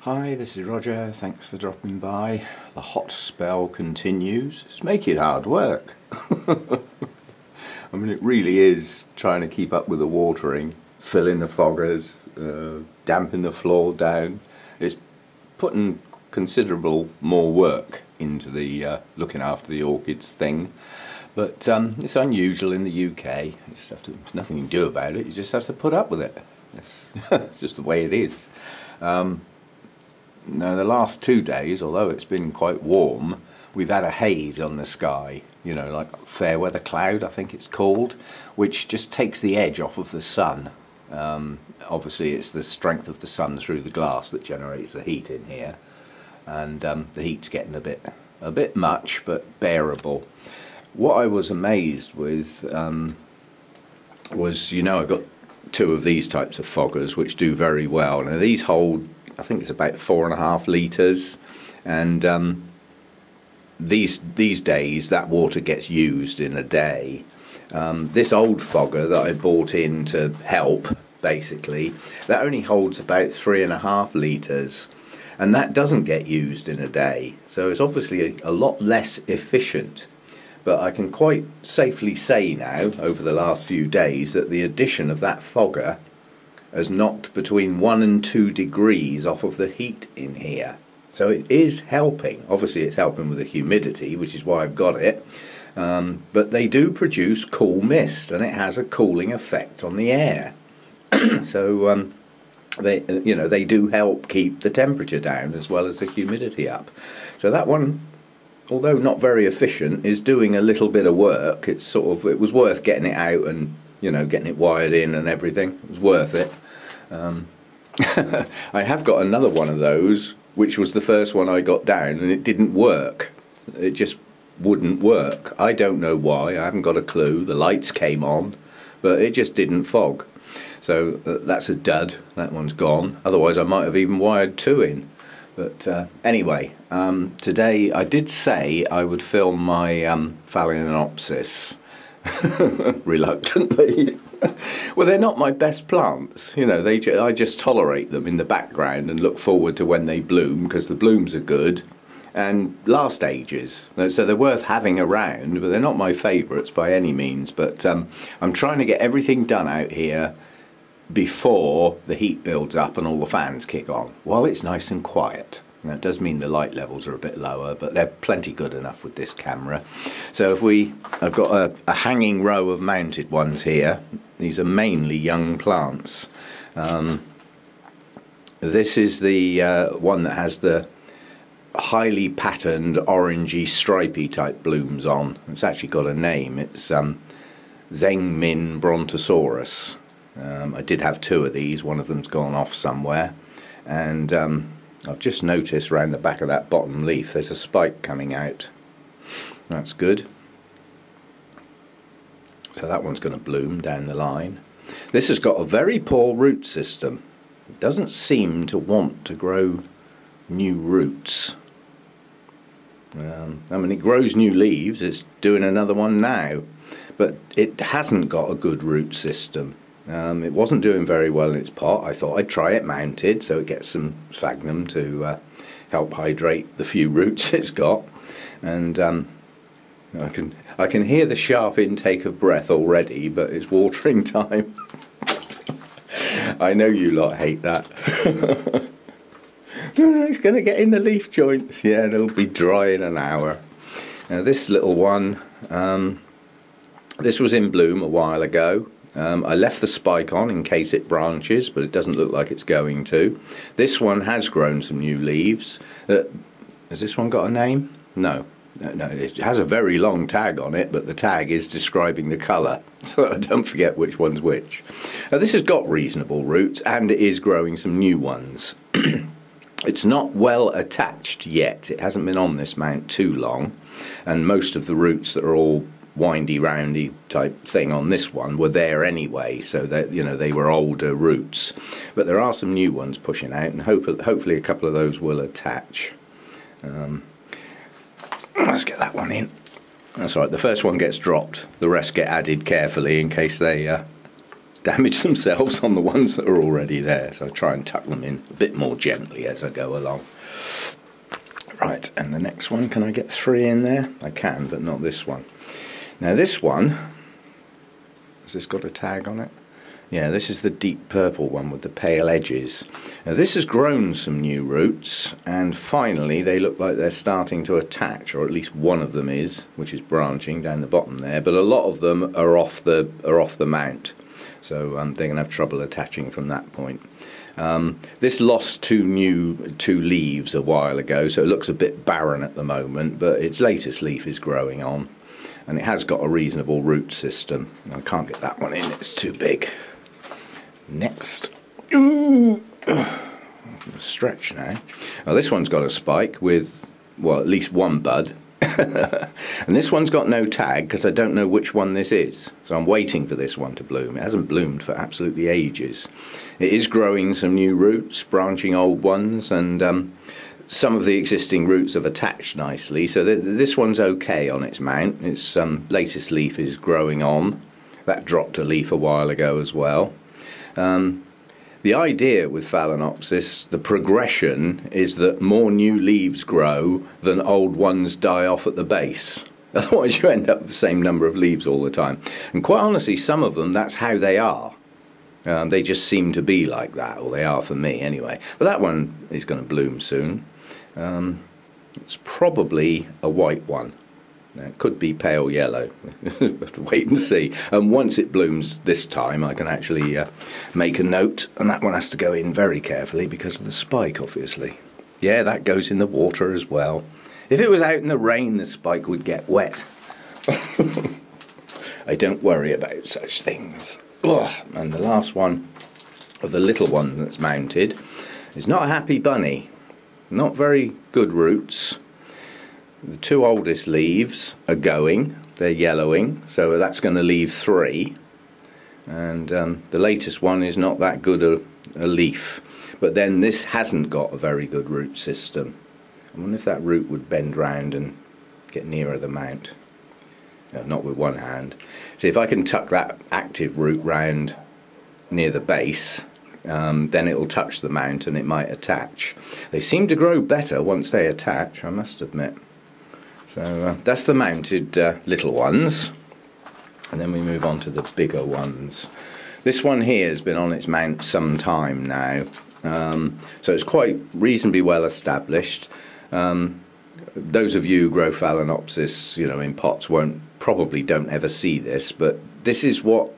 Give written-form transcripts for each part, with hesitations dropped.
Hi, this is Roger. Thanks for dropping by. The hot spell continues. It's making hard work. I mean, it really is trying to keep up with the watering, filling the foggers, damping the floor down. It's putting considerable more work into the looking after the orchids thing. But it's unusual in the UK. You just have to, there's nothing you can do about it. You just have to put up with it. It's just the way it is. Now, the last 2 days, although it's been quite warm, we've had a haze on the sky, you know, like fair weather cloud, I think it's called, which just takes the edge off of the sun. Obviously, it's the strength of the sun through the glass that generates the heat in here, and the heat's getting a bit much, but bearable. What I was amazed with was, you know, I've got 2 of these types of foggers which do very well. Now, these hold, I think it's about 4.5 litres, and these days that water gets used in a day. This old fogger that I bought in to help, basically, that only holds about 3.5 litres, and that doesn't get used in a day, so it's obviously a lot less efficient. But I can quite safely say now, over the last few days, that the addition of that fogger has knocked between 1 and 2 degrees off of the heat in here. So it is helping. Obviously it's helping with the humidity, which is why I've got it. But they do produce cool mist, and it has a cooling effect on the air. So they do help keep the temperature down as well as the humidity up. So that one, although not very efficient, is doing a little bit of work. It was worth getting it out and, you know, getting it wired in and everything. It was worth it. I have got another one of those, which was the first one I got down, and it didn't work. It just wouldn't work. I don't know why. I haven't got a clue. The lights came on, but it just didn't fog. So that's a dud. That one's gone. Otherwise I might have even wired 2 in. But anyway, today I did say I would film my Phalaenopsis reluctantly. Well, they're not my best plants, you know. I just tolerate them in the background and look forward to when they bloom, because the blooms are good and last ages. So they're worth having around, but they're not my favourites by any means. But I'm trying to get everything done out here before the heat builds up and all the fans kick on, while it's nice and quiet. Now, it does mean the light levels are a bit lower, but they're plenty good enough with this camera. So I've got a hanging row of mounted ones here. These are mainly young plants. This is the one that has the highly patterned orangey stripy type blooms on. It's actually got a name. It's Zengmin Brontosaurus. I did have 2 of these. One of them's gone off somewhere, and I've just noticed around the back of that bottom leaf there's a spike coming out. That's good. So that one's going to bloom down the line. This has got a very poor root system. It doesn't seem to want to grow new roots. I mean, it grows new leaves. It's doing another one now, but it hasn't got a good root system. It wasn't doing very well in its pot. I thought I'd try it mounted so it gets some sphagnum to help hydrate the few roots it's got. And I can hear the sharp intake of breath already, but it's watering time. I know you lot hate that. It's going to get in the leaf joints. Yeah, it'll be dry in an hour. Now this little one, this was in bloom a while ago. I left the spike on in case it branches, but it doesn't look like it's going to. This one has grown some new leaves. Has this one got a name? No. No, it has a very long tag on it, but the tag is describing the colour, so I don't forget which one's which. Now, this has got reasonable roots, and it is growing some new ones. It's not well attached yet. It hasn't been on this mount too long, and most of the roots that are all windy roundy type thing on this one were there anyway, so that, you know, they were older roots. But there are some new ones pushing out, and hopefully a couple of those will attach. Let's get that one in. That's right, the first one gets dropped, the rest get added carefully in case they damage themselves on the ones that are already there. So I try and tuck them in a bit more gently as I go along. Right, and the next one, can I get 3 in there? I can, but not this one. Now this one, has this got a tag on it? Yeah, this is the deep purple one with the pale edges. Now this has grown some new roots, and finally they look like they're starting to attach, or at least one of them is, which is branching down the bottom there, but a lot of them are off the mount. So they're going to have trouble attaching from that point. This lost 2 leaves a while ago, so it looks a bit barren at the moment, but its latest leaf is growing on, and it has got a reasonable root system. I can't get that one in, it's too big. Next. Ooh! Stretch now. Now this one's got a spike with, well, at least one bud. And this one's got no tag because I don't know which one this is, so I'm waiting for this one to bloom. It hasn't bloomed for absolutely ages. It is growing some new roots, branching old ones, and some of the existing roots have attached nicely, so this one's okay on its mount. Its latest leaf is growing on. That dropped a leaf a while ago as well. The idea with Phalaenopsis, the progression, is that more new leaves grow than old ones die off at the base. Otherwise you end up with the same number of leaves all the time. And quite honestly, some of them, that's how they are. They just seem to be like that, or they are for me anyway. But that one is going to bloom soon. It's probably a white one. It could be pale yellow. We'll have to wait and see. And once it blooms this time, I can actually make a note, and that one has to go in very carefully because of the spike, obviously. Yeah, that goes in the water as well. If it was out in the rain, the spike would get wet. I don't worry about such things. Ugh. And the last one of the little one that's mounted is not a happy bunny. Not very good roots. The 2 oldest leaves are going, they're yellowing, so that's going to leave 3. And the latest one is not that good a leaf. But then this hasn't got a very good root system. I wonder if that root would bend round and get nearer the mount. No, not with one hand. See, if I can tuck that active root round near the base, then it'll touch the mount and it might attach. They seem to grow better once they attach, I must admit. So that's the mounted little ones, and then we move on to the bigger ones. This one here has been on its mount some time now, so it's quite reasonably well established. Those of you who grow Phalaenopsis, in pots probably don't ever see this, but this is what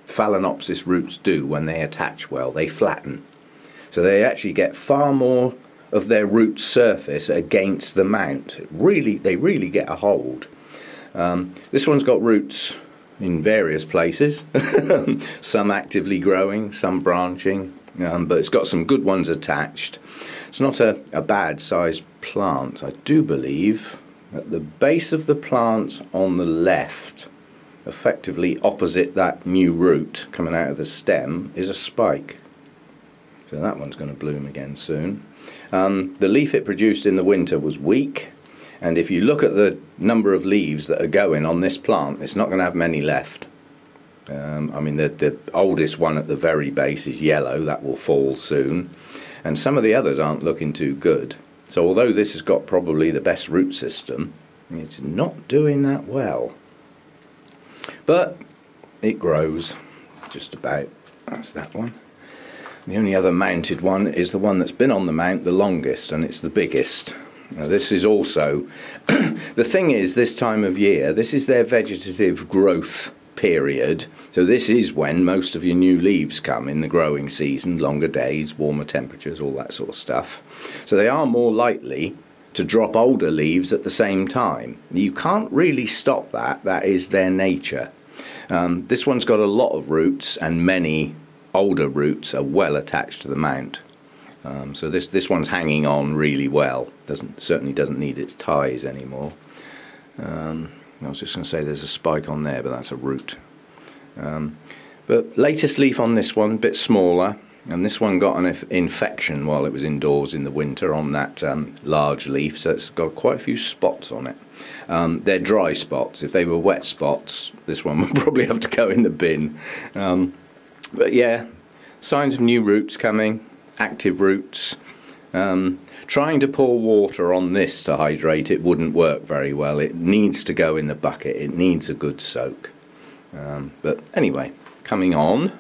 Phalaenopsis roots do when they attach well. They flatten, so they actually get far more of their root surface against the mount. They really get a hold. This one's got roots in various places, some actively growing, some branching, but it's got some good ones attached. It's not a bad sized plant. I do believe at the base of the plant on the left, effectively opposite that new root coming out of the stem, is a spike. So that one's going to bloom again soon. The leaf it produced in the winter was weak, and if you look at the number of leaves that are going on this plant, it's not going to have many left. I mean, the oldest one at the very base is yellow. That will fall soon, and some of the others aren't looking too good. So although this has got probably the best root system, it's not doing that well. But it grows just about. That's that one. The only other mounted one is the one that's been on the mount the longest, and it's the biggest. Now this is also, the thing is, this time of year, this is their vegetative growth period, so this is when most of your new leaves come in the growing season, longer days, warmer temperatures, all that sort of stuff. So they are more likely to drop older leaves at the same time. You can't really stop that, that is their nature. This one's got a lot of roots, and many older roots are well attached to the mount. So this one's hanging on really well. Certainly doesn't need its ties anymore. I was just going to say there's a spike on there, but that's a root. But latest leaf on this one, a bit smaller. and this one got an infection while it was indoors in the winter on that large leaf, so it's got quite a few spots on it. They're dry spots. If they were wet spots, this one would probably have to go in the bin. But yeah, signs of new roots coming, active roots. Trying to pour water on this to hydrate it wouldn't work very well. It needs to go in the bucket. It needs a good soak. But anyway, coming on.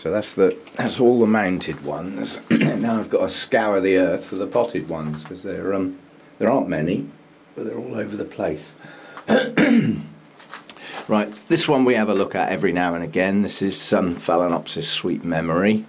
So that's all the mounted ones. Now I've got to scour the earth for the potted ones, because there aren't many, but they're all over the place. Right, this one we have a look at every now and again. This is Phalaenopsis Sweet Memory.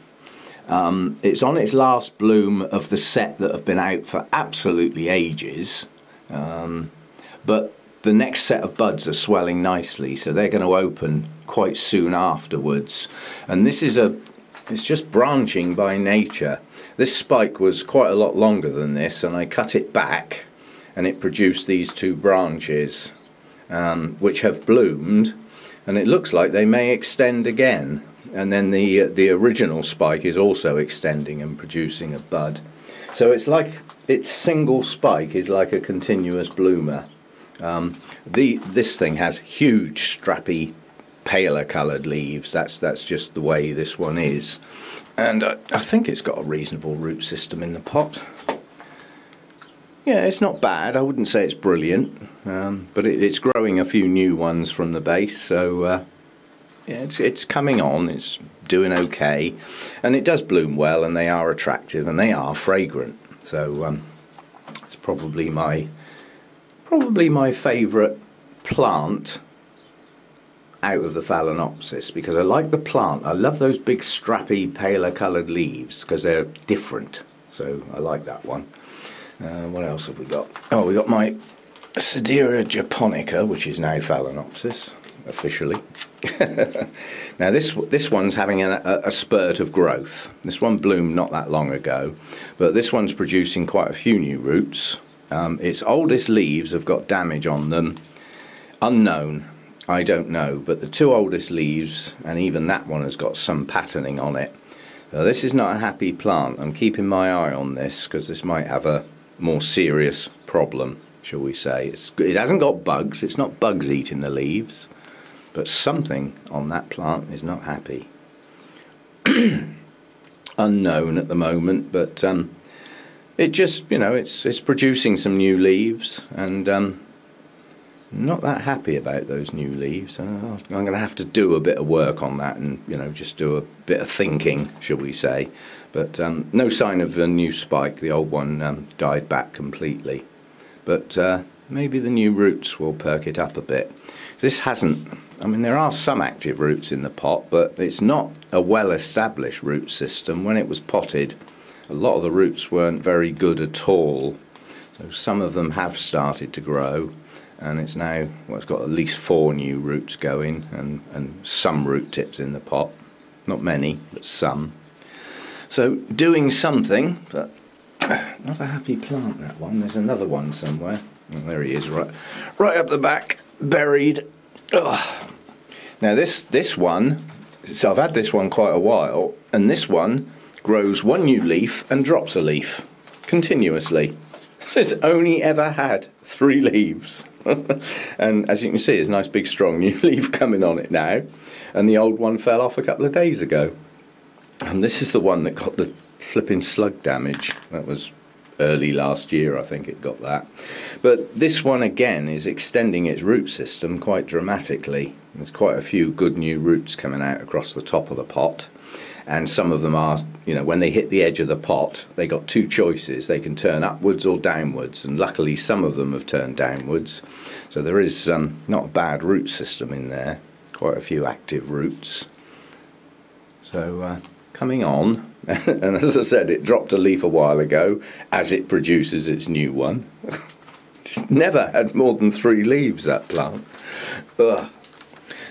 It's on its last bloom of the set that have been out for absolutely ages, but the next set of buds are swelling nicely, so they're going to open quite soon afterwards. And this is it's just branching by nature. This spike was quite a lot longer than this, and I cut it back and it produced these two branches, which have bloomed, and it looks like they may extend again. And then the original spike is also extending and producing a bud. So it's like its single spike is like a continuous bloomer. This thing has huge, strappy, paler coloured leaves. That's just the way this one is, and I think it's got a reasonable root system in the pot. Yeah, it's not bad. I wouldn't say it's brilliant, but it's growing a few new ones from the base. So yeah, it's coming on. It's doing okay, and it does bloom well, and they are attractive and they are fragrant. So it's probably my favourite plant out of the Phalaenopsis, because I like the plant. I love those big strappy paler coloured leaves because they're different, so I like that one. What else have we got? Oh, we got my Sidera japonica, which is now Phalaenopsis officially. Now this one's having a spurt of growth. This one bloomed not that long ago, but this one's producing quite a few new roots. Its oldest leaves have got damage on them. Unknown, I don't know, but the two oldest leaves, and even that one has got some patterning on it. So this is not a happy plant. I'm keeping my eye on this, because this might have a more serious problem, shall we say. It hasn't got bugs. It's not bugs eating the leaves, but something on that plant is not happy. Unknown at the moment, but it just, it's producing some new leaves, and not that happy about those new leaves. I'm going to have to do a bit of work on that, and just do a bit of thinking, shall we say. But no sign of a new spike. The old one died back completely, but maybe the new roots will perk it up a bit. This hasn't, there are some active roots in the pot, but it's not a well-established root system. When it was potted, a lot of the roots weren't very good at all, so some of them have started to grow, and it's now, well, it's got at least 4 new roots going, and some root tips in the pot. Not many, but some. So doing something, but not a happy plant, that one. There's another one somewhere. Oh, there he is, right up the back, buried. Ugh. Now this one, so I've had this one quite a while, and this one grows one new leaf and drops a leaf continuously. It's only ever had 3 leaves. And as you can see, there's a nice big strong new leaf coming on it now, and the old one fell off a couple of days ago. And this is the one that got the flipping slug damage. That was early last year, I think it got that. But this one again is extending its root system quite dramatically. There's quite a few good new roots coming out across the top of the pot, and some of them are, when they hit the edge of the pot, they got 2 choices. They can turn upwards or downwards, and luckily some of them have turned downwards, so there is not a bad root system in there. Quite a few active roots. So coming on. And as I said, it dropped a leaf a while ago as it produces its new one. It's never had more than 3 leaves, that plant. Ugh.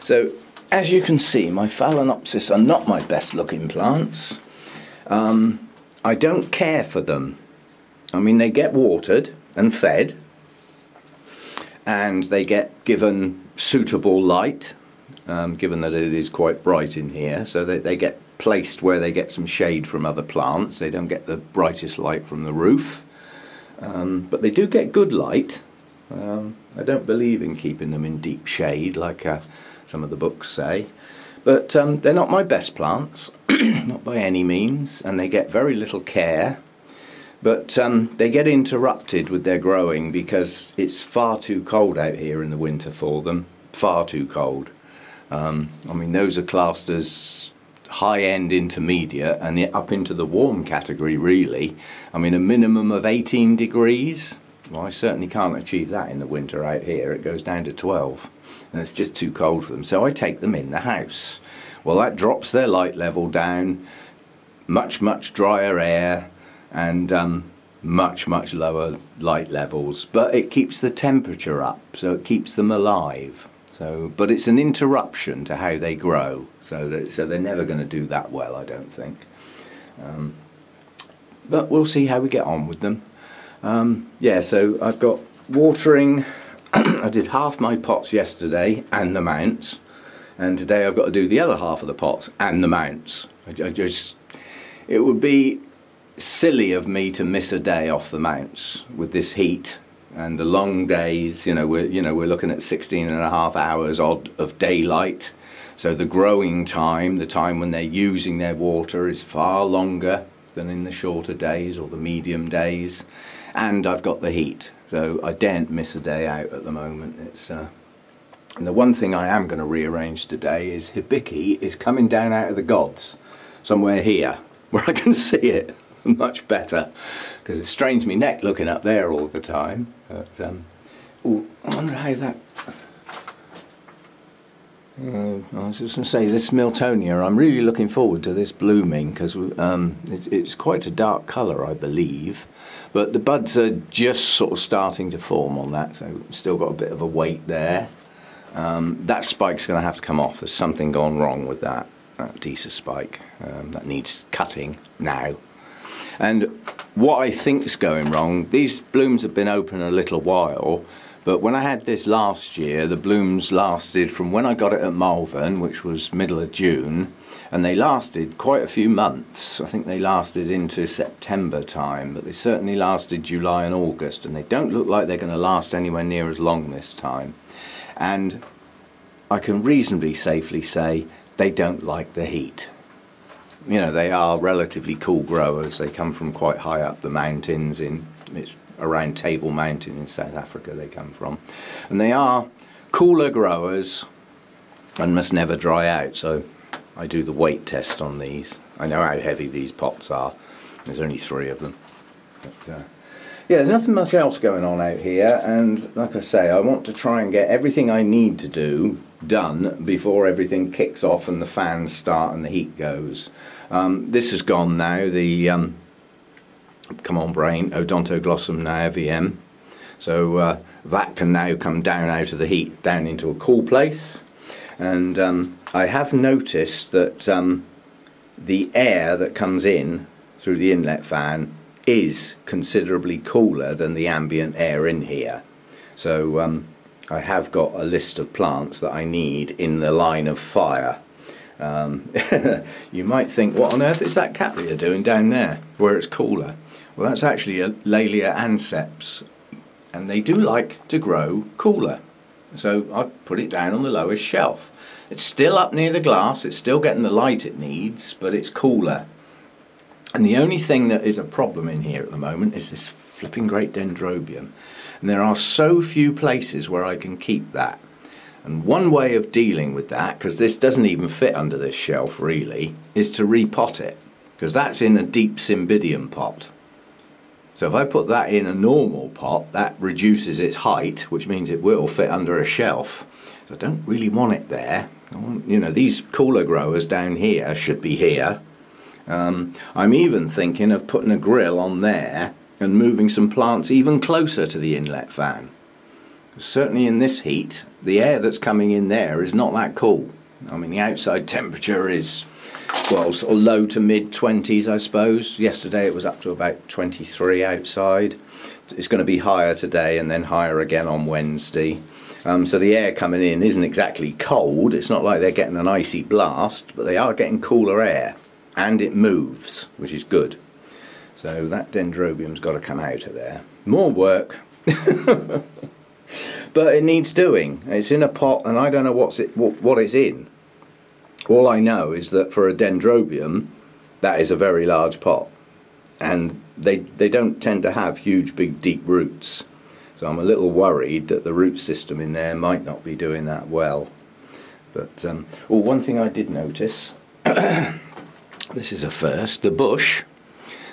So as you can see, my Phalaenopsis are not my best looking plants. I don't care for them. They get watered and fed, and they get given suitable light, given that it is quite bright in here, so they get placed where they get some shade from other plants. They don't get the brightest light from the roof, but they do get good light. I don't believe in keeping them in deep shade like some of the books say, but they're not my best plants, not by any means, and they get very little care. But they get interrupted with their growing because it's far too cold out here in the winter for them. Far too cold. I mean, those are classed as high-end intermediate and up into the warm category, really. I mean, a minimum of 18 degrees. Well, I certainly can't achieve that in the winter out here. It goes down to 12, and it's just too cold for them. So I take them in the house. Well, that drops their light level down, much drier air, and much lower light levels, but it keeps the temperature up, so it keeps them alive. So, but it's an interruption to how they grow, so they're never going to do that well, I don't think. But we'll see how we get on with them. Yeah, so I've got watering. I did half my pots yesterday and the mounts, and today I've got to do the other half of the pots and the mounts. It would be silly of me to miss a day off the mounts with this heat and the long days. We're looking at 16.5 hours odd of daylight, so the growing time, the time when they're using their water, is far longer than in the shorter days or the medium days, and I've got the heat, so I daren't miss a day out at the moment. And the one thing I am going to rearrange today is Hibiki is coming down out of the gods somewhere here where I can see it much better, because it strains me neck looking up there all the time. But ooh, I wonder how that... I was just going to say, this Miltonia, I'm really looking forward to this blooming, because it's quite a dark colour, I believe, but the buds are just sort of starting to form on that, so still got a bit of a wait there. That spike's going to have to come off. There's something gone wrong with that Deesa spike. That needs cutting now. And what I think's going wrong, these blooms have been open a little while, but when I had this last year, the blooms lasted from when I got it at Malvern, which was middle of June, and they lasted quite a few months. I think they lasted into September time, but they certainly lasted July and August, and they don't look like they're going to last anywhere near as long this time. And I can reasonably safely say they don't like the heat. They are relatively cool growers. They come from quite high up the mountains, it's around Table Mountain in South Africa they come from. And they are cooler growers and must never dry out. So I do the weight test on these. I know how heavy these pots are. There's only 3 of them. But, yeah, there's nothing much else going on out here, and like I say, I want to try and get everything I need to do done before everything kicks off and the fans start and the heat goes. This has gone now, the come on brain, Odontoglossum naevium, so that can now come down out of the heat down into a cool place. And I have noticed that the air that comes in through the inlet fan is considerably cooler than the ambient air in here. So I have got a list of plants that I need in the line of fire. You might think, what on earth is that Cattleya doing down there where it's cooler? Well, that's actually a Laelia anceps, and they do like to grow cooler. So I've put it down on the lowest shelf. It's still up near the glass, it's still getting the light it needs, but it's cooler. And the only thing that is a problem in here at the moment is this flipping great dendrobium. And there are so few places where I can keep that. And one way of dealing with that, because this doesn't even fit under this shelf really, is to repot it. Because that's in a deep cymbidium pot. So if I put that in a normal pot, that reduces its height, which means it will fit under a shelf. So I don't really want it there. These cooler growers down here should be here. I'm even thinking of putting a grill on there and moving some plants even closer to the inlet fan. Certainly in this heat, the air that's coming in there is not that cool. I mean, the outside temperature is, well, sort of low to mid 20s, I suppose. Yesterday it was up to about 23 outside. It's going to be higher today and then higher again on Wednesday. So the air coming in isn't exactly cold. It's not like they're getting an icy blast, but they are getting cooler air. and it moves, which is good. So that dendrobium's got to come out of there. More work, but it needs doing. It's in a pot, and I don't know what it's in. All I know is that for a dendrobium, that is a very large pot, and they don't tend to have huge, big, deep roots. So I'm a little worried that the root system in there might not be doing that well. But one thing I did notice, this is a first, the bush,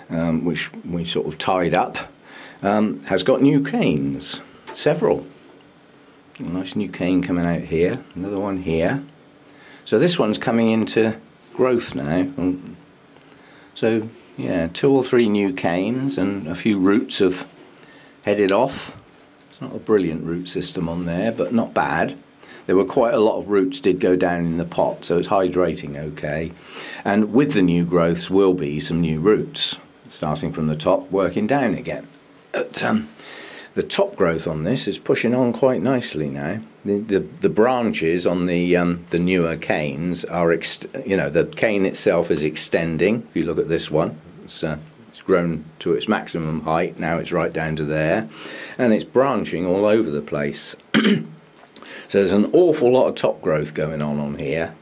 which we sort of tied up, has got new canes, several. A nice new cane coming out here, another one here. So this one's coming into growth now. So yeah, 2 or 3 new canes, and a few roots have headed off. It's not a brilliant root system on there, but not bad. There were quite a lot of roots did go down in the pot, so it's hydrating okay. And with the new growths will be some new roots, starting from the top, working down again. But the top growth on this is pushing on quite nicely now. The branches on the newer canes are, the cane itself is extending. If you look at this one, it's grown to its maximum height. Now it's right down to there, and it's branching all over the place. So there's an awful lot of top growth going on here,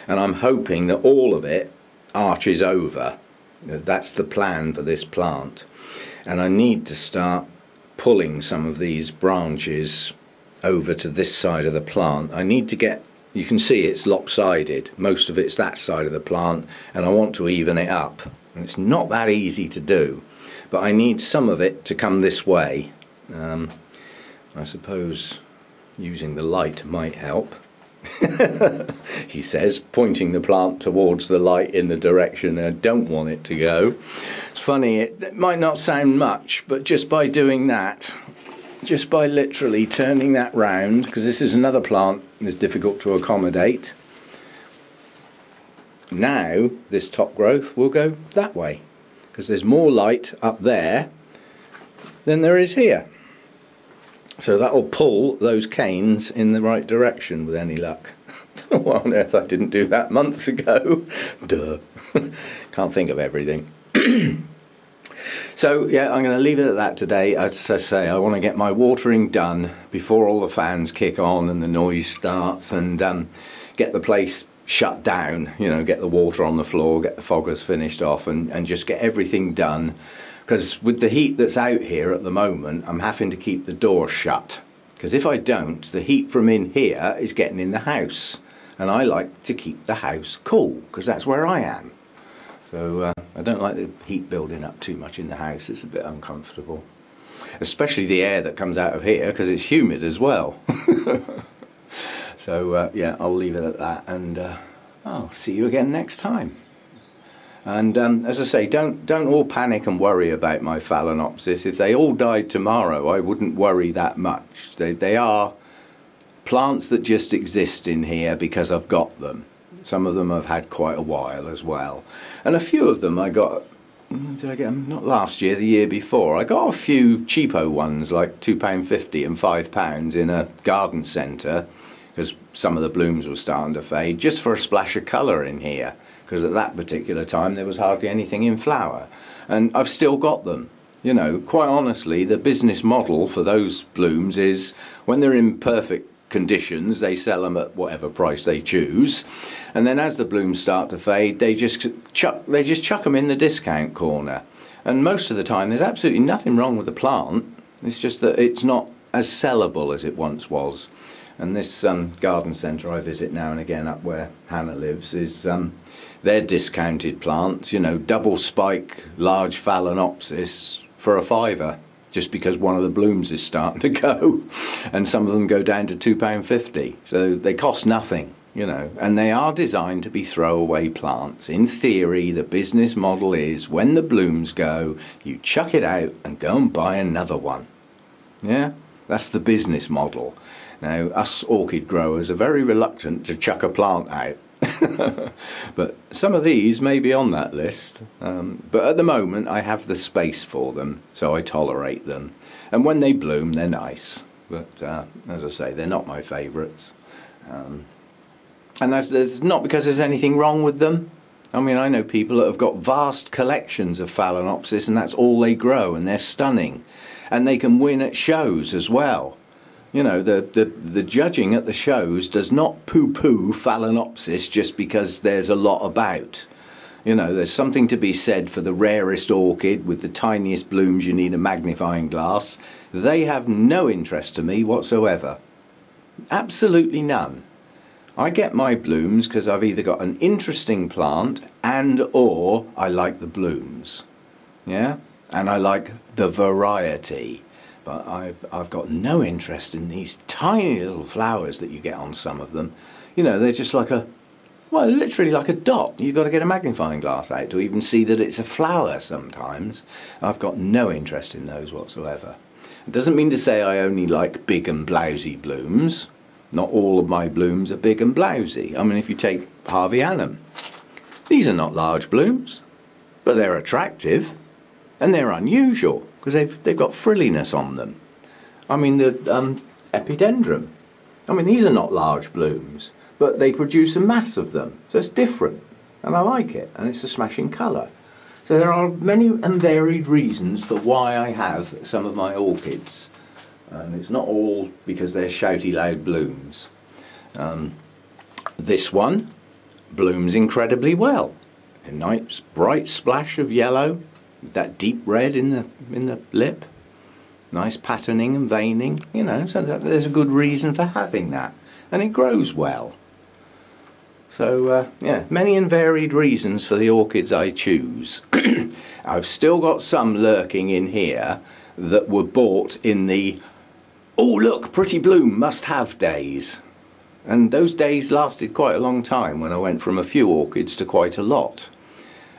and I'm hoping that all of it arches over. That's the plan for this plant, and I need to start pulling some of these branches over to this side of the plant. I need to get, you can see it's lopsided, most of it's that side of the plant, and I want to even it up, and it's not that easy to do, but I need some of it to come this way. I suppose using the light might help. He says, pointing the plant towards the light in the direction I don't want it to go. It's funny, it might not sound much, but just by doing that, just by literally turning that round, because this is another plant that's difficult to accommodate, now this top growth will go that way, because there's more light up there than there is here. So that will pull those canes in the right direction with any luck. Why on earth I didn't do that months ago? Duh. Can't think of everything. So yeah, I'm going to leave it at that today. As I say, I want to get my watering done before all the fans kick on and the noise starts, and get the place shut down, get the water on the floor, get the foggers finished off, and just get everything done. Because with the heat that's out here at the moment, I'm having to keep the door shut. Because if I don't, the heat from in here is getting in the house. And I like to keep the house cool, because that's where I am. So I don't like the heat building up too much in the house. It's a bit uncomfortable. Especially the air that comes out of here, because it's humid as well. So yeah, I'll leave it at that, and I'll see you again next time. And as I say, don't all panic and worry about my Phalaenopsis. If they all died tomorrow, I wouldn't worry that much. They are plants that just exist in here because I've got them. Some of them I've had quite a while as well. And a few of them I got, did I get them? Not last year, the year before. I got a few cheapo ones, like £2.50 and £5 in a garden centre, because some of the blooms were starting to fade, just for a splash of colour in here. Because at that particular time there was hardly anything in flower, and I've still got them. Quite honestly, the business model for those blooms is when they're in perfect conditions, they sell them at whatever price they choose, and then as the blooms start to fade, they just chuck them in the discount corner. And most of the time there's absolutely nothing wrong with the plant, it's just that it's not as sellable as it once was. And this garden centre I visit now and again up where Hannah lives is they're discounted plants, double spike large Phalaenopsis for £5, just because one of the blooms is starting to go, and some of them go down to £2.50. So they cost nothing, and they are designed to be throwaway plants. In theory, the business model is when the blooms go, you chuck it out and go and buy another one. Yeah, that's the business model. Now, us orchid growers are very reluctant to chuck a plant out. But some of these may be on that list. But at the moment, I have the space for them, so I tolerate them. And when they bloom, they're nice. But as I say, they're not my favourites. And that's not because there's anything wrong with them. I mean, I know people that have got vast collections of Phalaenopsis and that's all they grow, and they're stunning. And they can win at shows as well. You know, the judging at the shows does not poo-poo Phalaenopsis just because there's a lot about. You know, there's something to be said for the rarest orchid with the tiniest blooms you need a magnifying glass. They have no interest to me whatsoever. Absolutely none. I get my blooms because I've either got an interesting plant and or I like the blooms. Yeah? And I like the variety. But I've got no interest in these tiny little flowers that you get on some of them. You know, they're just like a, well, literally like a dot. You've got to get a magnifying glass out to even see that it's a flower sometimes. I've got no interest in those whatsoever. It doesn't mean to say I only like big and blousy blooms. Not all of my blooms are big and blousy. I mean, if you take Harveyanum, these are not large blooms, but they're attractive and they're unusual because they've got frilliness on them. I mean, the Epidendrum, I mean, these are not large blooms, but they produce a mass of them, so it's different, and I like it, and it's a smashing colour. So there are many and varied reasons for why I have some of my orchids. And it's not all because they're shouty loud blooms. This one blooms incredibly well. A nice bright splash of yellow, with that deep red in the lip. Nice patterning and veining, you know, so there's a good reason for having that. And it grows well. So yeah, many and varied reasons for the orchids I choose. I've still got some lurking in here that were bought in the "oh look, pretty bloom, must have" days. And those days lasted quite a long time when I went from a few orchids to quite a lot.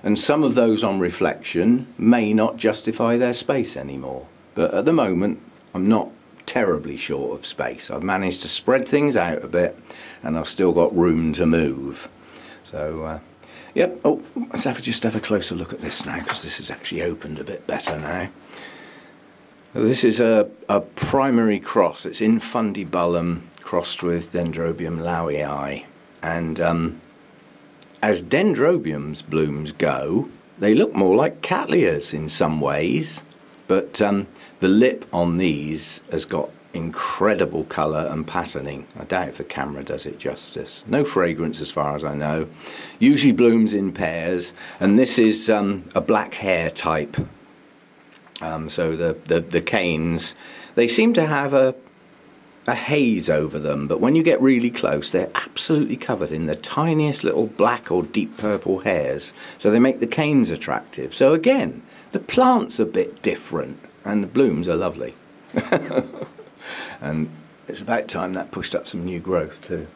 And some of those on reflection may not justify their space anymore. But at the moment, I'm not terribly short of space. I've managed to spread things out a bit and I've still got room to move. So, yep. Oh, let's just have a closer look at this now, because this is actually opened a bit better now. This is a primary cross. It's Infundibulum crossed with Dendrobium lowii. And as Dendrobium's blooms go, they look more like Cattleyas in some ways. But the lip on these has got incredible colour and patterning. I doubt if the camera does it justice. No fragrance as far as I know. Usually blooms in pairs. And this is a black hair type. So the canes, they seem to have a haze over them, but when you get really close, they're absolutely covered in the tiniest little black or deep purple hairs. So they make the canes attractive. So again, the plant's a bit different, and the blooms are lovely. And it's about time that pushed up some new growth too.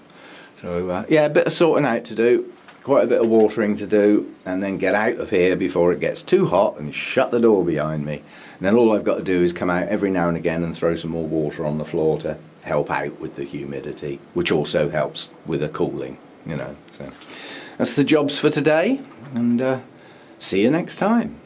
So yeah, a bit of sorting out to do. Quite a bit of watering to do, and then get out of here before it gets too hot and shut the door behind me. And then all I've got to do is come out every now and again and throw some more water on the floor to help out with the humidity, which also helps with the cooling, you know. So that's the jobs for today, and see you next time.